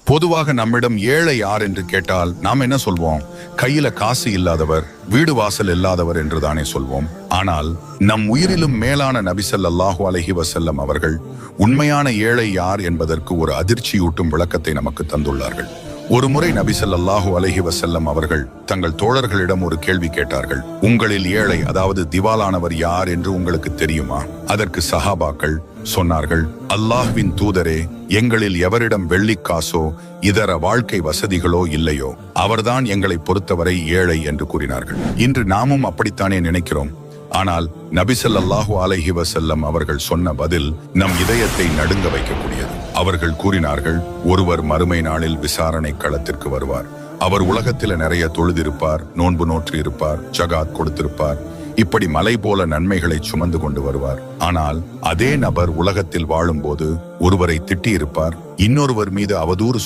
பொதுவாக நம்மிடம் ஏழை யார் என்று கேட்டால் நாம் என்ன சொல்வோம்? கையில காசு இல்லாதவர், வீடு வாசல் இல்லாதவர் என்று தானே சொல்வோம். ஆனால் நம் உயிரிலும் மேலான நபி ஸல்லல்லாஹு அலைஹி வஸல்லம் அவர்கள் உண்மையான ஏழை யார் என்பதற்கு ஒரு அதிர்ச்சியூட்டும் விளக்கத்தை நமக்கு தந்துள்ளார்கள். ஒரு முறை நபி ஸல்லல்லாஹு அலைஹி வஸல்லம் அவர்கள் தங்கள் தோழர்களிடம் ஒரு கேள்வி கேட்டார்கள். உங்களில் ஏழை, அதாவது திவாலானவர் யார் என்று உங்களுக்கு தெரியுமா? அதற்கு சஹாபாக்கள் சொன்னார்கள், அல்லாஹ்வின் தூதரே, எங்களில் எவரிடம் வெள்ளிக்காசோ இதர வாழ்க்கை வசதிகளோ இல்லையோ அவர்தான் எங்களை பொறுத்தவரை ஏழை என்று கூறினார்கள். இன்று நாமும் அப்படித்தானே நினைக்கிறோம். ஆனால் நபி ஸல்லல்லாஹு அலைஹி வஸல்லம் அவர்கள் சொன்ன பதில் நம் இதயத்தை நடுங்க வைக்கக்கூடியது. அவர்கள் கூறினார்கள், ஒருவர் மறுமை நாளில் விசாரணை களத்திற்கு வருவார். அவர் உலகத்தில நிறைய தொழுதிருப்பார், நோன்பு நோற்றி இருப்பார், ஜகாத் கொடுத்திருப்பார், இப்படி மலை போல நன்மைகளை சுமந்து கொண்டு வருவார். ஆனால் அதே நபர் உலகத்தில் வாழும்போது ஒருவரை திட்டியிருப்பார், இன்னொருவர் மீது அவதூறு